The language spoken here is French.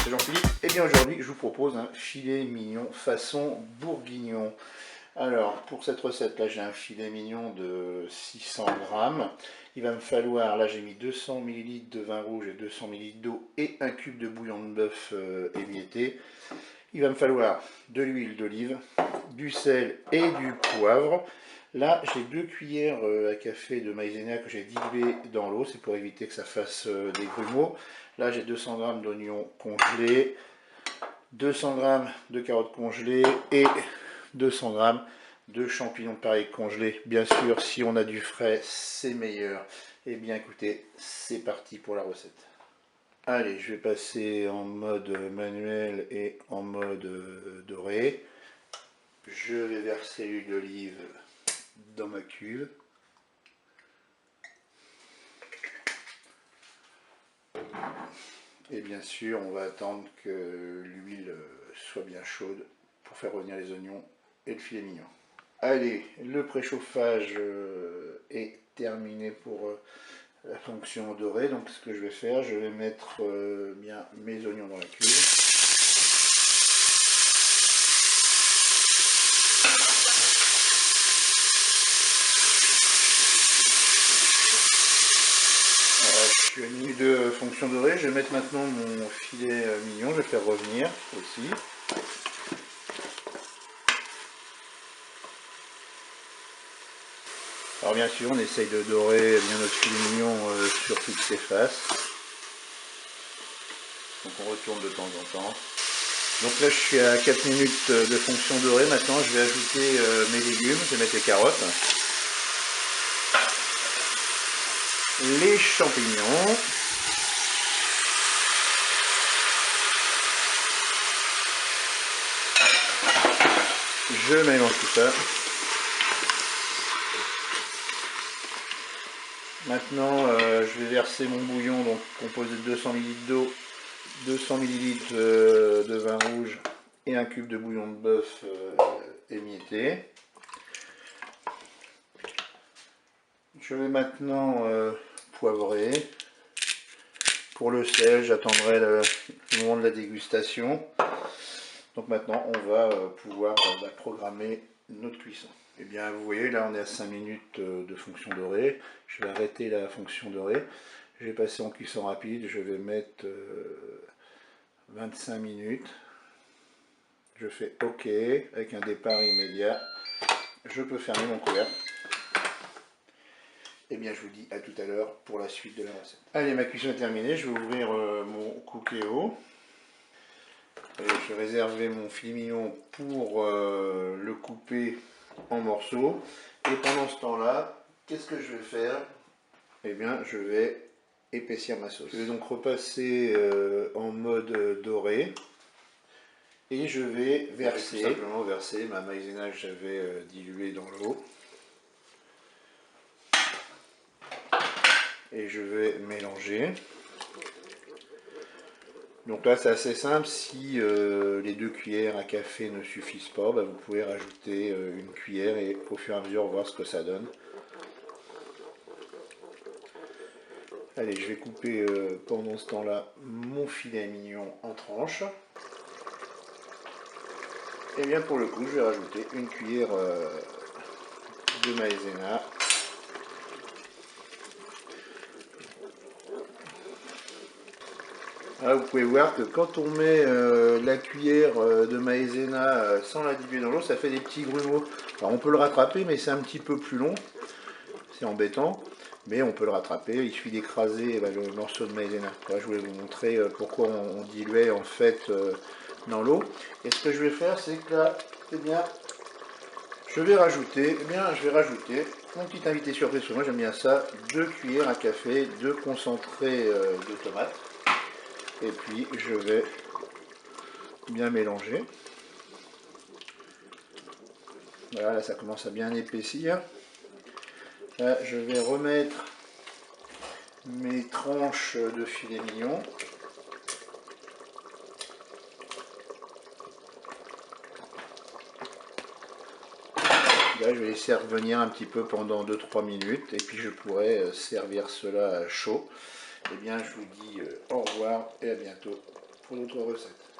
c'est Jean-Philippe. Et bien aujourd'hui, je vous propose un filet mignon façon bourguignon. Alors, pour cette recette-là, j'ai un filet mignon de 600 grammes. Il va me falloir, là j'ai mis 200 ml de vin rouge et 200 ml d'eau et un cube de bouillon de bœuf émietté. Il va me falloir de l'huile d'olive, du sel et du poivre. Là, j'ai 2 cuillères à café de maïzena que j'ai dilué dans l'eau, c'est pour éviter que ça fasse des grumeaux. Là, j'ai 200 g d'oignons congelés, 200 g de carottes congelées et 200 g de champignons pareil congelés. Bien sûr, si on a du frais, c'est meilleur. Et bien écoutez, c'est parti pour la recette. Allez, je vais passer en mode manuel et en mode doré. Je vais verser l'huile d'olive dans ma cuve. Et bien sûr, on va attendre que l'huile soit bien chaude pour faire revenir les oignons et le filet mignon. Allez, le préchauffage est terminé pour la fonction dorée. Donc ce que je vais faire, je vais mettre bien mes oignons dans la cuve. Je suis à milieu de fonction dorée. Je vais mettre maintenant mon filet mignon. Je vais faire revenir aussi. Alors bien sûr, on essaye de dorer bien notre filet mignon sur toutes ses faces. Donc on retourne de temps en temps. Donc là je suis à 4 minutes de fonction dorée. Maintenant je vais ajouter mes légumes. Je vais mettre les carottes, les champignons, je mélange tout ça. Maintenant je vais verser mon bouillon, donc composé de 200 ml d'eau, 200 ml de vin rouge et un cube de bouillon de bœuf émietté. Je vais maintenant poivrer. Pour le sel, j'attendrai le moment de la dégustation. Donc maintenant, on va pouvoir programmer notre cuisson. Et bien, vous voyez, là, on est à 5 minutes de fonction dorée. Je vais arrêter la fonction dorée. Je vais passer en cuisson rapide. Je vais mettre 25 minutes. Je fais OK avec un départ immédiat. Je peux fermer mon couvercle. Et bien je vous dis à tout à l'heure pour la suite de la recette. Allez, ma cuisson est terminée, je vais ouvrir mon cookéo. Je vais réserver mon filet mignon pour le couper en morceaux. Et pendant ce temps-là, qu'est-ce que je vais faire? Eh bien je vais épaissir ma sauce. Je vais donc repasser en mode doré. Et je vais verser, tout simplement verser ma maïzena que j'avais diluée dans l'eau. Et je vais mélanger. Donc là c'est assez simple, si les 2 cuillères à café ne suffisent pas, vous pouvez rajouter une cuillère et au fur et à mesure voir ce que ça donne. Allez, je vais couper pendant ce temps là mon filet mignon en tranches. Et bien pour le coup je vais rajouter une cuillère de maïzena. Là, vous pouvez voir que quand on met la cuillère de maïzena sans la diluer dans l'eau, ça fait des petits grumeaux. Alors on peut le rattraper, mais c'est un petit peu plus long. C'est embêtant, mais on peut le rattraper. Il suffit d'écraser le morceau de maïzena. Là, je voulais vous montrer pourquoi on diluait en fait dans l'eau. Et ce que je vais faire, c'est que là, je vais rajouter mon petit invité surprise. Parce que moi j'aime bien ça, 2 cuillères à café de concentré de tomate. Et puis je vais bien mélanger. Voilà, là ça commence à bien épaissir. Là je vais remettre mes tranches de filet mignon. Là je vais laisser revenir un petit peu pendant 2-3 minutes et puis je pourrai servir cela chaud. Et bien je vous dis au revoir et à bientôt pour notre recette.